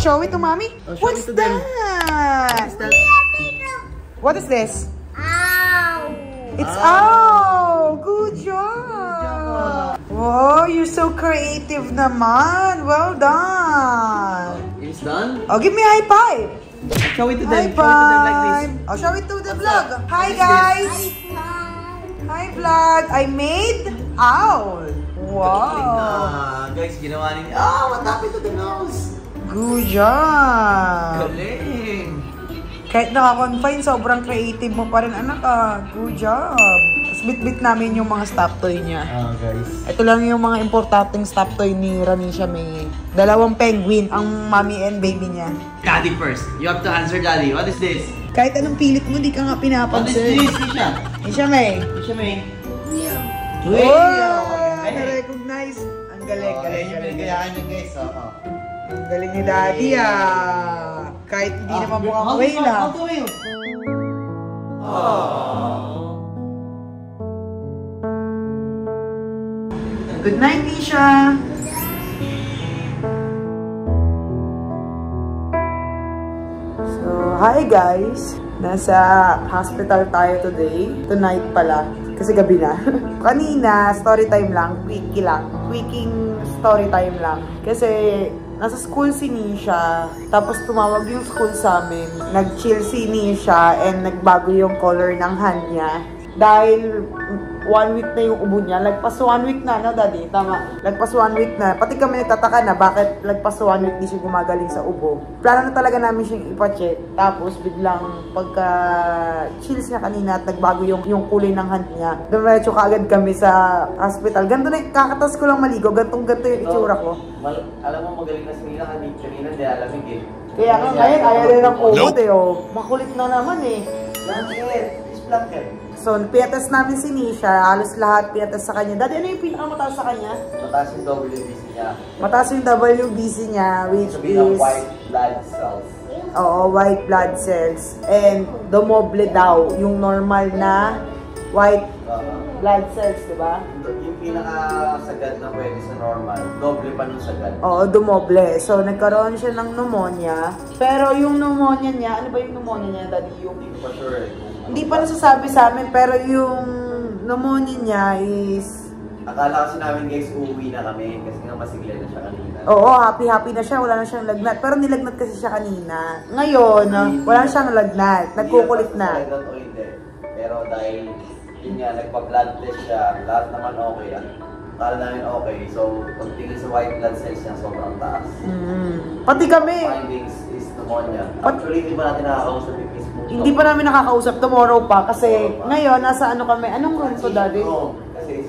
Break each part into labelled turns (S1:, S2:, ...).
S1: show it to mommy?
S2: Oh, show
S1: What's
S2: it to them.
S1: that?
S2: What's that?
S1: What is this?
S3: Ow!
S1: It's ow! Good job! Wow, you're so creative naman. Well done.
S2: It's done?
S1: Oh, give me a high five.
S2: Show it to
S1: High
S2: them. Show it to them like
S1: five.
S2: this.
S1: Oh, show it to the
S2: What's
S1: vlog.
S2: that?
S1: Hi,
S2: What is
S1: guys.
S3: Hi,
S1: Hi, vlog. I made owl. Wow.
S2: Guys, ginawa niya. Oh, what happened to the nose?
S1: Good job.
S2: Galing.
S1: Kahit naka-confine, sobrang creative mo pa rin, anak ah. Good job. Tapos bit-bit namin yung mga stop toy niya.
S2: Guys.
S1: Ito lang yung mga importanteng stop toy ni Ranisha May. 2 penguin, ang mommy and baby niya.
S2: Daddy first. You have to answer, Daddy. What is this?
S1: Kahit anong pilit mo, di ka nga
S2: What is
S1: pinapansin.
S2: this, Nisha?
S1: Nisha May.
S2: Nisha May.
S1: Oh! Na-recognize. Ang galing, galing, galing.
S2: Kayaan niyo, guys.
S1: Ang galing ni Daddy ah. Kahit hindi naman mukhang whale ah.
S2: How to whale?
S1: Good night, Nisha. So, hi guys. Nasa hospital tayo today. Tonight pala. Kasi gabi na. Kanina, story time lang. Quickie lang. Quicking story time lang. Kasi nasa school si Nisha. Tapos tumawag yung school sa amin. Nag-chill si Nisha and nagbago yung color ng hand niya. Dahil 1 week na yung ubo niya. Lagpas 1 week na, no, Daddy? Tama. Lagpas 1 week na. Pati kami nagtataka na bakit lagpas 1 week di siya gumagaling sa ubo. Plano na talaga namin siyang ipacheck. Tapos biglang pagka-chills niya kanina at nagbago yung kulay ng hand niya. Dumiretso kaagad kami sa hospital. Ganto na, kakatas ko lang maligo. Gantong-ganto yung itsura ko.
S2: Alam mo, magaling na si Nina kanina, di alamig eh.
S1: Kaya nga ngayon, ayaw rin ng kumot eh. Oh. Makulit na naman eh.
S2: Blanket. Is blanket.
S1: So, piyatas namin si Nisha. Halos lahat piyatas sa kanya. Daddy, ano yung pinakamataas sa kanya?
S2: Mataas yung WBC niya.
S1: Mataas yung WBC niya, which
S2: Sabihin ng
S1: is...
S2: white blood cells.
S1: Oo, white blood cells. And domoble daw, yung normal na white blood cells, di ba?
S2: Yung pinakasagad na pwede sa normal, doble pa nung sagad.
S1: Oo, dumoble. So, nagkaroon siya ng pneumonia. Pero yung pneumonia niya, ano ba yung pneumonia niya, Daddy? Yung...
S2: Hindi ko pa sure.
S1: Hindi pa nasasabi sa amin, pero yung pneumonia niya is...
S2: Akala kasi namin guys, uuwi na kami kasi nga masigla na siya kanina.
S1: Oo, happy-happy na siya. Wala na siyang lagnat. Pero nilagnat kasi siya kanina. Ngayon, wala na siyang lagnat. Nagkukulit na.
S2: Hindi o hindi. Pero dahil yun nga, nagpa-blood test siya, lahat naman okay. Akala namin okay. So, pagtingin sa white blood cells niya, sobrang taas.
S1: Pati kami.
S2: Findings is pneumonia. Actually, hindi pa natin nakakausap yung Facebook.
S1: Hindi pa namin nakakausap. Tomorrow pa. Kasi ngayon, nasa ano kami. Anong room to, Daddy?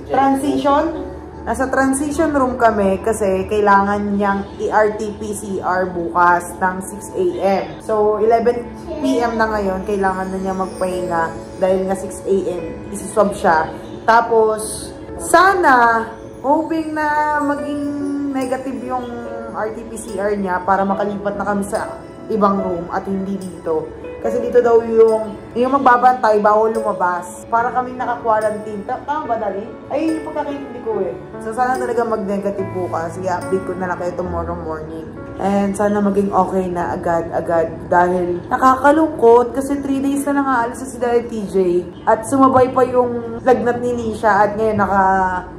S1: Transition? Nasa transition room kami kasi kailangan niyang ERT-PCR bukas ng 6 AM. So, 11 PM na ngayon, kailangan na niya magpahinga dahil nga 6 AM. Isiswab siya. Tapos, sana, hoping na maging negative yung RT-PCR niya para makalipat na kami sa ibang room at hindi dito. Kasi dito daw yung magbabantay, bawal lumabas. Para kaming naka-quarantine. Tama ba, Dali? Ay, yung pagkakaintindi ko eh. So, sana talaga mag-negative bukas. I-update ko na lang kayo tomorrow morning. And sana maging okay na agad-agad. Dahil nakakalungkot kasi 3 days na aalis na si Daddy TJ. At sumabay pa yung lagnat ni Nisha at ngayon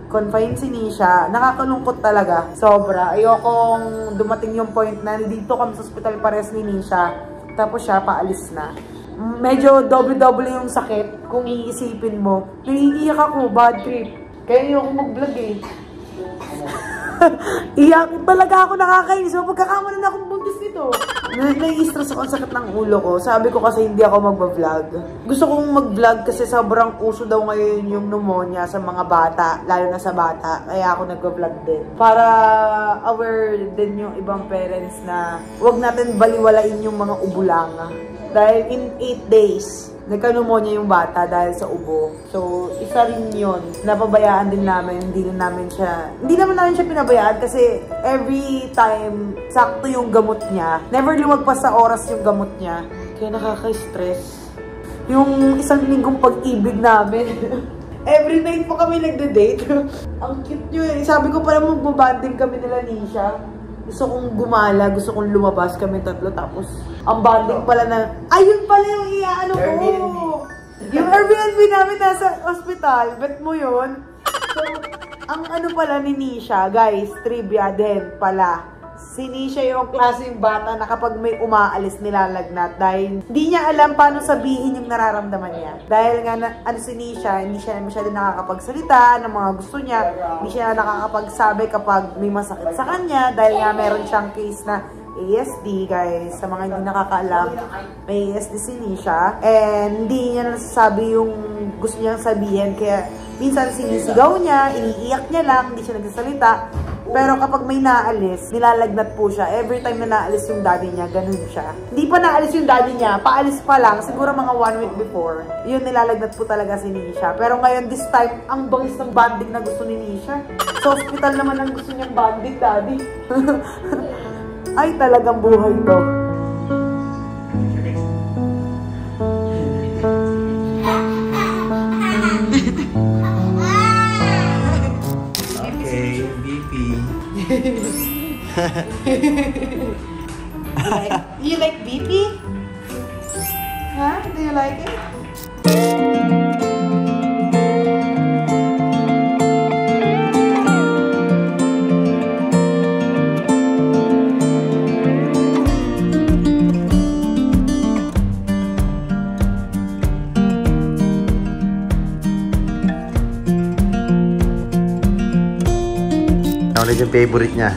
S1: confine si Nisha. Nakakalungkot talaga. Sobra. Ayokong dumating yung point na dito kami sa hospital pares ni Nisha. Tapos siya, paalis na. Medyo doble-doble yung sakit kung iisipin mo. Naiiyak ako, bad trip. Kaya yung mag-vlog eh. Iyak talaga ako, nakakainis. Pagkakamalan na akong buntis nito. Nai-stress ako, ang sakit ng ulo ko. Sabi ko kasi hindi ako magba-vlog. Gusto kong mag-vlog kasi sobrang uso daw ngayon yung pneumonia sa mga bata, lalo na sa bata. Kaya ako nagba-vlog din. Para aware din yung ibang parents na huwag natin baliwalain yung mga ubo lang. Dahil in 8 days, nagka-pneumonia yung bata dahil sa ubo. So, isa rin yun. Napabayaan din namin. Hindi naman namin siya pinabayaan kasi every time, sakto yung gamot niya. Never lumagpas sa oras yung gamot niya. Kaya nakaka-stress. Yung 1 linggong pag-ibig namin. Every night po kami nagde-date. Ang cute nyo eh. Sabi ko pala magbabanding kami nila Nisha. gusto kong gumala, gusto kong lumabas kami tatlo. Tapos, ang bonding pala na, ayun pala yung iaano ko. Yung Airbnb namin nasa hospital. Bet mo yun? So, ang ano pala ni Nisha, guys, trivia din pala. Si Nisha yung klaseng bata na kapag may umaalis nilalagnat dahil hindi niya alam paano sabihin yung nararamdaman niya. Dahil nga, ano si Nisha, hindi siya masyado nakakapagsalita ng mga gusto niya. Hindi siya nakakapagsabi kapag may masakit sa kanya dahil nga meron siyang case na ASD, guys. Sa mga hindi nakakaalam, may ASD si Nisha. And hindi niya nasasabi yung gusto niyang sabihin. Kaya minsan sinisigaw niya, iniiyak niya lang, hindi siya nagsasalita. Pero kapag may naalis, nilalagnat po siya. Every time na naalis yung daddy niya, ganun siya. Hindi pa naalis yung daddy niya, paalis pa lang, siguro mga 1 week before. Yun, nilalagnat po talaga si Nisha. Pero ngayon, this time, ang bangis ng banding na gusto ni Nisha. Sa hospital naman ang gusto niyang banding, daddy. Ay, talagang buhay to.
S2: Okay, BP.
S1: You like BP? Huh? Do you like it?
S2: Ano yung favorite niya?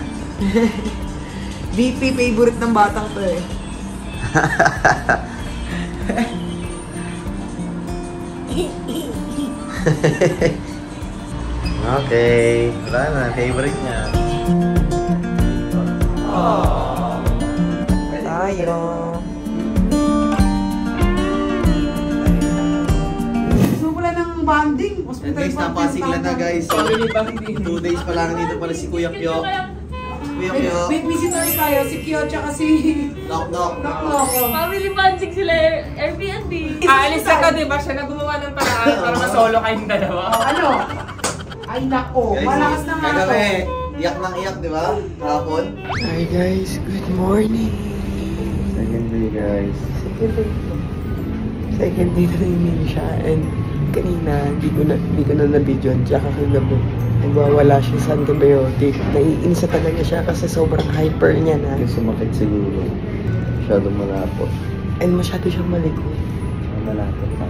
S1: BP, favorite ng batang to eh.
S2: Okay, wala na, favorite niya.
S1: Tayo. So wala ng banding.
S2: And guys, napasigilan na guys. 2 days pa lang dito pala si Kuya Kyo. Kuya Kyo.
S1: May visitors tayo, si Kyo tsaka si
S2: Knock knock.
S4: Family bonding sila Airbnb.
S5: Aalis na ka, diba? Siya na gumawa ng paraan para masolo kayong dalawa.
S1: ano? Ay nako, malakas na nga to.
S2: Kagabi, iyak ng iyak, di ba? Hapon.
S6: Hi guys, good morning.
S2: Second day guys.
S6: Second day na rin siya and kanina hindi ko na na-videoan tsaka kagabi. Nagwawala siya sa antibiotic. Naiinis na talaga siya kasi sobrang hyper niya na.
S2: Yung sumakit siguro. Masyadong malapot.
S6: And masyado siyang malikot.
S2: Malapot pa.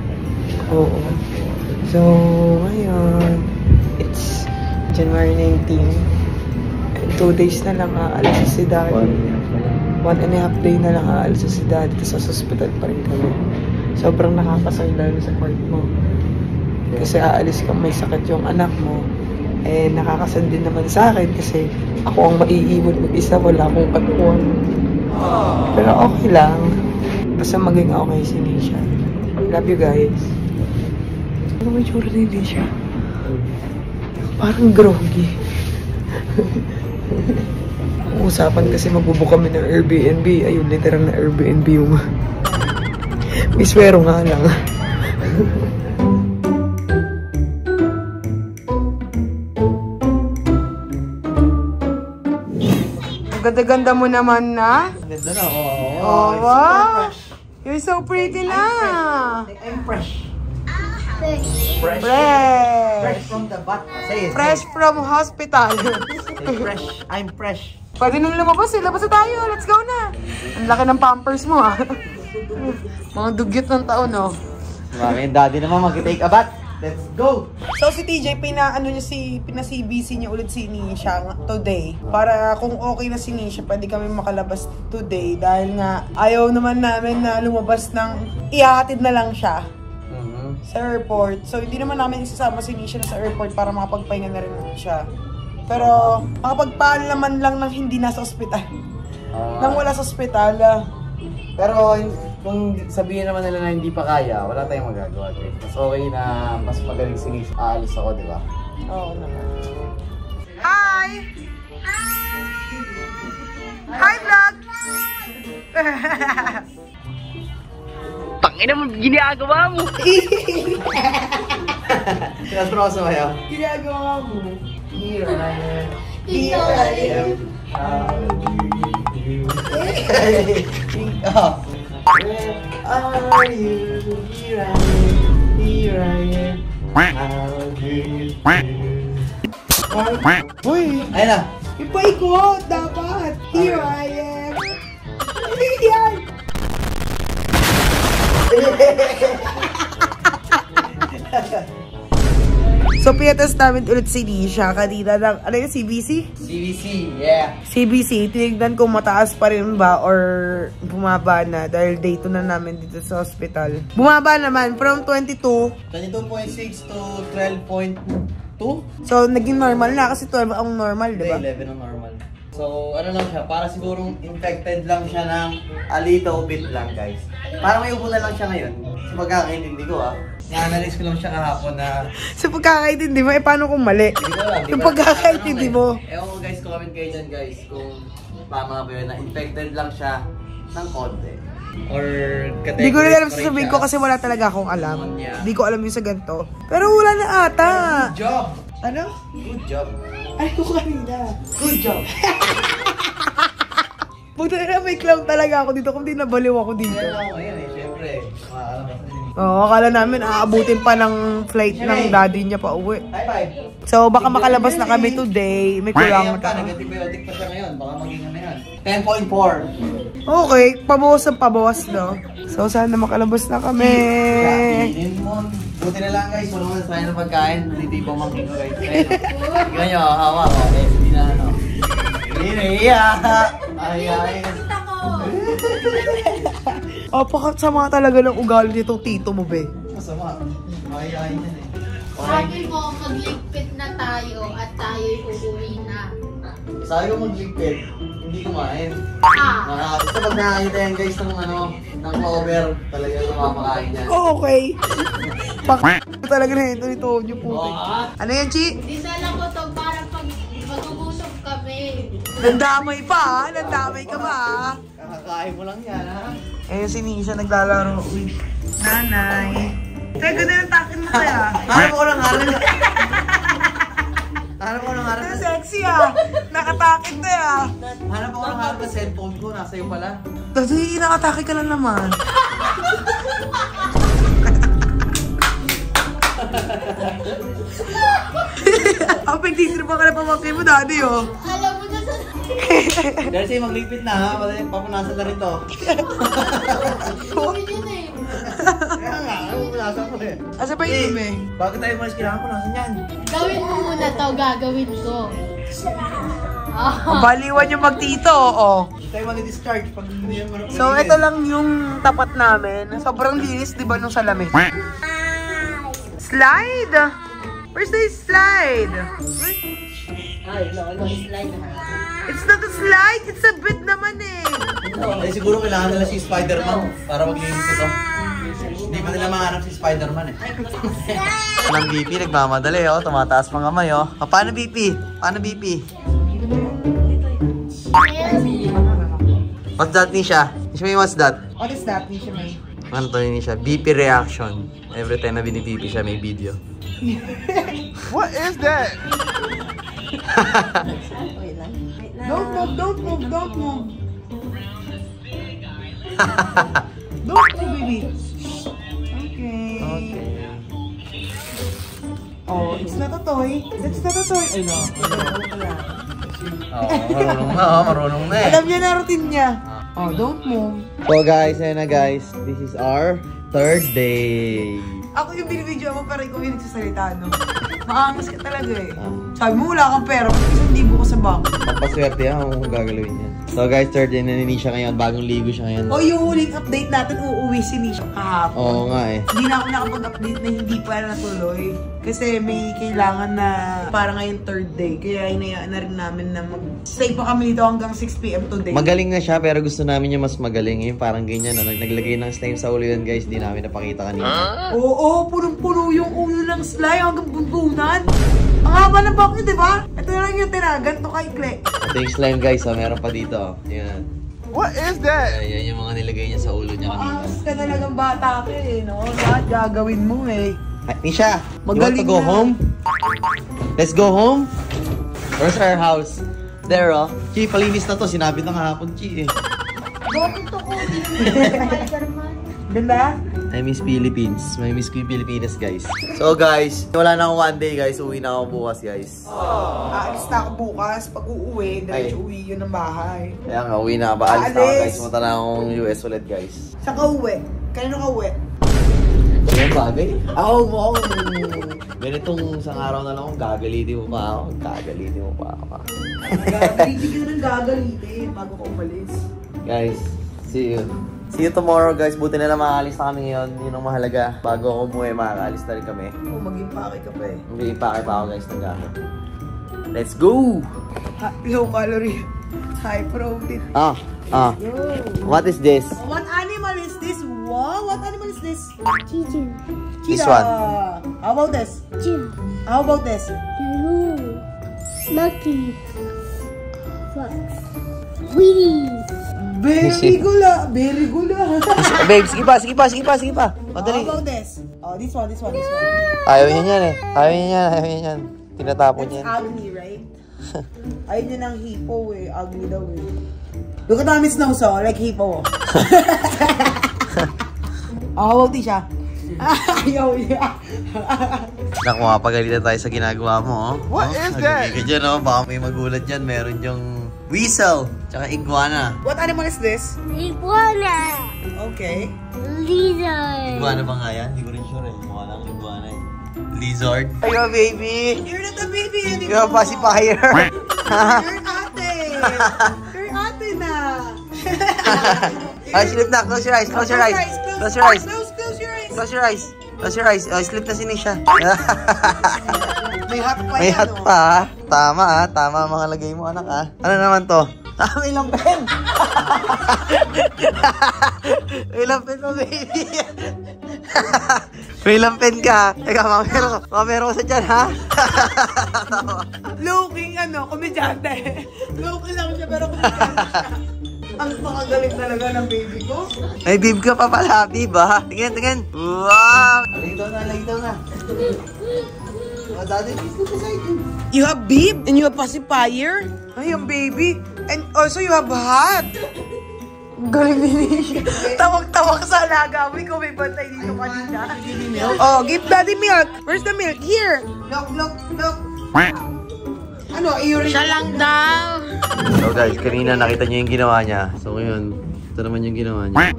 S6: Oo. So, ngayon, it's January 19. And 2 days na lang aalis si Daddy. 1.5 day na lang aalis si Daddy. Tapos sa hospital pa rin kami. Sobrang nakakasay lalo sa part mo. Kasi aalis kang may sakit yung anak mo. Eh, nakakasan din naman sa akin kasi ako ang maiiwan mag-isa, wala akong katuwan. Pero okay lang. Basta maging okay si Nisha. Love you guys. Ano may tsura ni Nisha? Parang groggy. Usapan kasi magbubook kami ng Airbnb. Ayun, literal na Airbnb yung miswero nga lang.
S1: Ganda-ganda mo naman na.
S2: Ganda na, oo.
S1: Oh, wow. You're so pretty na.
S2: I'm fresh.
S3: Fish.
S1: Fresh.
S2: From the butt. Say it.
S1: Fresh from hospital.
S2: Say fresh. I'm fresh.
S1: Pwede nang lumabas eh. Labas na tayo. Let's go na. Ang laki ng pampers mo ah. Mga dugyot ng taon oh.
S2: Mami and daddy naman mag-take a bath. Let's go!
S1: So si TJ, pina-CBC niya ulit si Nisha today. Para kung okay na si Nisha, pwede kami makalabas today. Dahil nga, ayaw naman namin na lumabas ng ihahatid na lang siya sa airport. So hindi naman namin isasama si Nisha na sa airport para makapagpahinga na rin siya. Pero makapagpaalaman lang ng hindi nasa ospital. Nang wala sa ospital.
S7: Pero kung sabihin naman nila na hindi pa kaya, wala tayong magagawa. Mas okay na mas magaling si Nisha. Aalis ako, di ba?
S1: Oo naman. Hi! Hi, vlog!
S4: Tangina mo, ginagawa mo!
S2: Sinasproso kayo?
S1: Ginagawa mo.
S3: Here I am.
S2: How do you do? Where are you? Here I am. Here I am. How do you do?
S6: Uy!
S2: Ayun na.
S6: Ipaikot! Dapat! Here I am! Yan! So, piyatas namin ulit si Nisha kanina ng, ano yung CBC?
S2: CBC, yeah.
S6: CBC, tinignan kung mataas pa rin ba or bumaba na dahil day 2 na namin dito sa hospital. Bumaba naman from 22.
S2: 22.6 to 12.2?
S6: So, naging normal na kasi 12 ang normal, di ba?
S2: 11 ang normal. So, ano lang siya, para sigurong infected lang siya ng a little bit lang, guys. Parang may upo na lang siya ngayon. Sa pagkakaintindi ko, na-analyze ko lang siya kahapon na...
S6: Sa pagkakaintindi mo, paano kung mali?
S2: Hindi ko alam.
S6: Yung pagkakaintindi mo.
S2: Ewan ko guys, comment kayo dyan guys kung tama ba yun na infected lang siya ng konti. Or
S6: Hindi ko rin alam sasabihin ko kasi wala talaga akong alam. Hindi ko alam yung sa ganito. Pero wala na ata.
S2: Good job!
S6: Ano?
S2: Good job!
S6: Ay, ko kanina.
S2: Good job!
S6: Buti na may clown talaga ako dito kung di nabaliw ako dito.
S2: Kaya lang ako ngayon eh, syempre. Maalam ako.
S6: Oo, akala namin aabutin pa ng flight ng daddy niya pa uwi.
S2: High five!
S6: So, baka makalabas na kami today. May kulangan
S2: pa,
S6: pa.
S2: nag-antibiotic pa siya ngayon. Baka maging ano yan. 10.4.
S6: Okay, pabawas ang pabawas, no? So, sana makalabas na kami.
S2: Buti na lang guys, wala mo na tayo ng pagkain. Hindi pa mangking ko guys. Tignan nyo, hawa ko. Hindi na ano. Hindi na iya. Ay.
S6: Pakasama talaga ng ugali nitong tito mo, be.
S2: Masama. Ay yan eh.
S3: Sabi mo, magligpit na tayo at tayo'y uuwi na.
S2: Sabi ko magligpit, hindi kumain. Basta pag nakakita yan guys ng ano, ng cover, talagang mapapakain yan.
S6: Okay. Talaga na ito niyo puti. Ano yan, Chi?
S3: Dinala ko to para pag mag-uusap kami.
S6: Nandamay pa, ha? Nandamay ka pa, ha?
S2: Kakakain mo lang yan, ha?
S6: Ayun si Nisha naglalaro with nanay. Teka, nilatakin mo kaya.
S2: Hanap ko ng harap. Hanap ko ng harap.
S6: Ang sexy, ha? Nakatakit na, ha?
S2: Hanap ko ng harap na cellphone ko. Nasa iyo pala.
S6: Dati, nakatake ka lang naman. Ang pagtitripa ka na pamangkin mo, daddy, oh.
S3: Alam mo na sa...
S2: Dahil sa'yo magligpit na, ha? Papunasan na rin to.
S3: Gawin yun eh.
S2: Kaya nga, papunasan ko eh.
S6: Asa ba yung ibe?
S2: Bago tayo umalis, kailangan punasan yan.
S3: Gawin mo muna to, gagawin ko.
S6: Baliwan yung magtito, oh.
S2: Hindi tayo mag-discharge pag hindi yan marunong.
S6: So, ito lang yung tapat namin. Sobrang linis, di ba, nung salamin? Slide! Where's the slide? It's not a slide, it's a bed naman eh.
S2: Eh, siguro kailangan nila si Spider-Man para maglinis ito. Hindi pa nila mahanap si Spider-Man eh. Ang BP, nagmamadali oh. Tumataas mga kamay oh. Paano BP? Paano BP? What's that, Nisha? Nisha, what's that?
S6: What is that, Nisha May?
S2: Ano to, Nisha? BP reaction. Every time na binipipi siya, may video.
S6: What is that? Don't move, don't move, don't move. Don't move, baby. Okay. Oh, it's not a toy. That's not a toy. Ay, no.
S2: Marunong na eh.
S6: Alam niya na routine niya. Oh, don't move.
S2: So guys, ayun na guys. This is our third day.
S6: Ako yung binibidyo mo pero ikaw yung nagsasalita, no? Maangas ka talaga eh. Sabi mo wala kang pera, kasi 1,000 ko sa bank.
S2: Papaswerte yan kung gagalawin yan. So guys, third day na ni Nisha ngayon. Bagong ligo siya ngayon.
S6: O yung huling update natin, uuwi si Nisha kahapon.
S2: Oo nga eh.
S6: Hindi na ako nakapag-update na hindi pa natuloy. Kasi may kailangan na para ngayon third day. Kaya inayaan na rin namin na mag-stay pa kami dito hanggang 6 PM today.
S2: Magaling na siya pero gusto namin yung mas magaling. Yung parang ganyan na naglagay ng slime sa ulo yun guys. Di namin napakita kanina.
S6: Oo, punong-puno yung ulo ng slime hanggang buntunan. Ang haba ng bakit, di ba? Ito na lang yung tinagan to kay Kle.
S2: Ito yung slime guys. Oh. Meron pa dito. Oh. Yan.
S6: What is that?
S2: Yan yung mga nilagay niya sa ulo niya kanina.
S6: Maangas ka talagang bata ka eh, no? Lahat gagawin mo eh.
S2: Nisha,
S6: Magaling
S2: you want to go
S6: na.
S2: home? Let's go home? Where's our house? There, oh. Chi, palinis na to. Sinabi na kahapon, Chi, eh.
S3: Bakit ako?
S1: Ganda?
S2: I miss Philippines. I miss ko yung Pilipinas, guys. So, guys, wala na ako one day, guys. Uwi na ako bukas, guys.
S1: Aalis na ako bukas. Pag uuwi, diretso uwi yun ng bahay.
S2: Kaya nga, uwi na ba? Alis na ako, guys. Punta na akong US ulit, guys.
S1: Saan ka uwi? Kanino ka uwi?
S2: Yung bagay? Ako mo ako. Ganitong isang araw na lang akong gagalitin mo pa ako. Gagalitin mo pa ako.
S1: Gagalitin ka ng gagalitin bago ka umalis.
S2: Guys, see you. See you tomorrow, guys. Buti na lang makakalis na kami ngayon. Yun ang mahalaga. Bago ako umuwi, makakalis na rin kami.
S1: Oh, mag-impake ka pa eh.
S2: Mag-impake pa ako, guys, ng gamit. Let's go!
S1: Low calorie, high protein.
S2: What is this?
S1: What animal is this? Wow, what animal is this?
S3: Chicken.
S2: This
S1: Cheetah.
S2: one.
S1: How about this?
S3: Chicken.
S1: How about this?
S3: Hello. Lucky. Fox. Winnie.
S1: Very gula. Very gula.
S2: Babe, sige pa. Madali.
S1: How about this? Oh, this one.
S2: Ayaw niya yan eh. Ayaw niya yan. Tinatapon
S1: It's
S2: yan.
S1: ugly, right? Ayaw niya ng hippo eh. Ugly daw eh. Look at Tommy's nose, oh. Like hippo. How about this, ah? Ayaw niya.
S2: Naku, mapagalitan tayo sa ginagawa mo, oh.
S1: What is that?
S2: Nagigigil dyan, oh. Baka may magulat dyan. Meron yung weasel, tsaka iguana.
S1: What animal is this?
S3: Iguana.
S1: Okay.
S3: Lizard.
S2: Iguana ba nga yan? Hindi ko rin sure eh. Mukha lang iguana eh. Lizard. Ayo, baby!
S1: You're not a baby anymore.
S2: You're a pacifier.
S1: You're ate. You're ate na.
S2: Ay, sleep na. Close your eyes. Close your eyes. Close your eyes.
S1: Close your eyes.
S2: Close your eyes. Close your eyes. Oh, sleep na si Nisha.
S1: May hat pa
S2: May
S1: yan,
S2: hat
S1: oh.
S2: pa, ha? Tama, ha? Tama ang mga lagay mo, anak, ha? Ano naman to? May lampen! May lampen mo, baby! May lampen ka! Teka, mamero ko sa dyan, ha?
S1: Looking, komedyante. Looking lang siya, pero komedyante siya. Ang pakagaling talaga ng baby ko.
S2: May bib ka pa pala, bib, ha? Tingnan. Wow! Lagi daw na.
S1: You have bib and you have pacifier. Ay, yung baby. And also you have hat. Galing din siya. Tawag-tawag sa alaga. Ko may bantay dito kanina. Oh, give daddy milk. Where's the milk? Here. Look. Ano, siya lang daw.
S2: So guys, kanina nakita niyo yung ginawa niya. So ngayon, ito naman yung ginawa niya.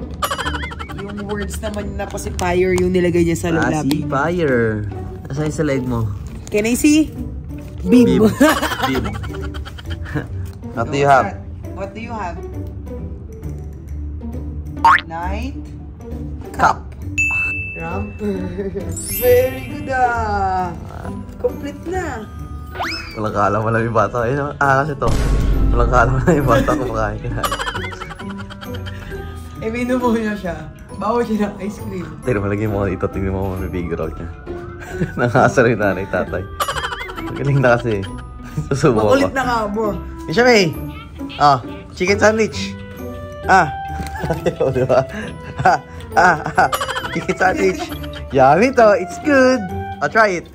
S1: Yung words naman na pacifier yung nilagay niya sa labi.
S2: Pacifier. Nasaan sa leg mo?
S1: Can I see? Bib.
S2: Bib. What do you have?
S1: What do you have? Night
S2: Cup.
S1: Ramper. Very good Complete na.
S2: Walang kaalam wala yung bata. Ayun, kasi to. Walang kaalam wala yung bata kumakain ka.
S1: Minumo niya siya. Bawa siya ng ice cream.
S2: Tignan mo, lagyan mo ito. Tignan mo may figure out niya. Nakasar yung nanay, tatay. Magaling na kasi. Susubo ako.
S1: Makulit na ka, bro.
S2: Misha May! Chicken sandwich. Diba? Chicken sandwich. Yummy to. It's good. Try it.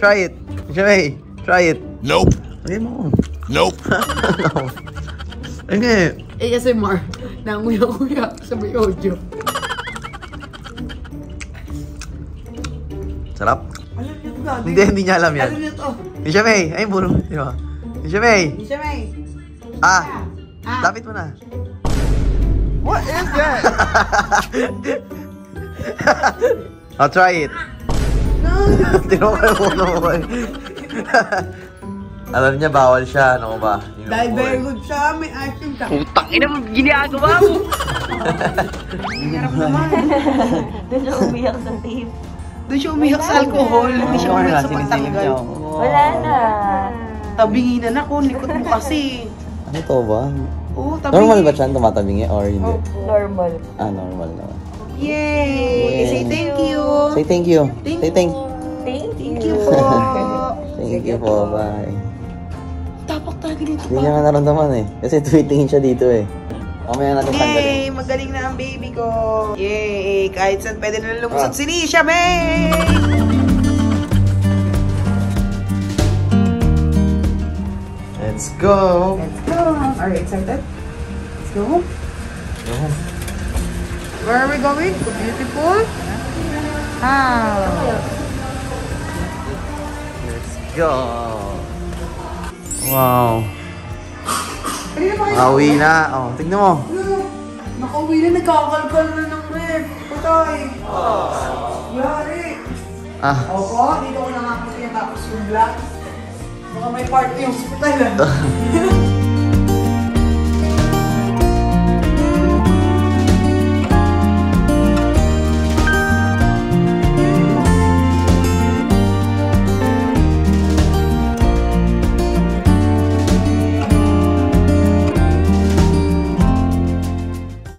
S2: Try it. Misha May, try it.
S8: Nope.
S2: Lagyan mo.
S8: Nope.
S2: No. Hindi.
S1: ASMR. Nanguya-nguya sa may audio.
S2: Sarap.
S1: Alam niyo to,
S2: Hindi niya alam yan.
S1: Alam niyo to.
S2: Misha May, ayun puro. Diba? Misha May.
S1: Misha May.
S2: Lapit mo na.
S1: What is that?
S2: I'll try it.
S1: No.
S2: Tinukay mo. Alam niya, bawal siya. Ano ba?
S1: Dahil very good siya, may action ka.
S4: Putang ina mo, ginagawa mo!
S1: Hirap naman.
S4: Doon siya umiyak sa tape.
S1: Doon siya umiyak sa alcohol. Hindi siya umiyak sa pagtanggal.
S4: Wala na.
S1: Tabinginan ako, likot mo kasi.
S2: Ano to ba?
S1: Oo, tabingin.
S2: Normal ba siya tumatabingi or hindi?
S4: Normal.
S2: Normal naman.
S1: Yay! Say thank you.
S2: Say thank you. Say thank you.
S4: Thank you.
S1: po.
S2: Thank you po. Bye.
S1: Tapak tayo dito
S2: Hindi niya nga naramdaman eh. Kasi tuwitingin siya dito eh. Mamaya natin tanggalin.
S1: Yay! Magaling na ang baby ko. Yay! Kahit saan pwede na lumusot si Nisha May!
S2: Let's go!
S1: Let's go! Are you excited? Let's go!
S2: Go.
S1: Where are we going? To beautiful?
S2: Let's go! Wow! Nakauwi na. Oh, tignan mo.
S1: Nakauwi na, nagkakalkal na ng ref. Patay. Yari. Opo, dito ko nakakita tapos yung vlog. Baka may party yung hospital.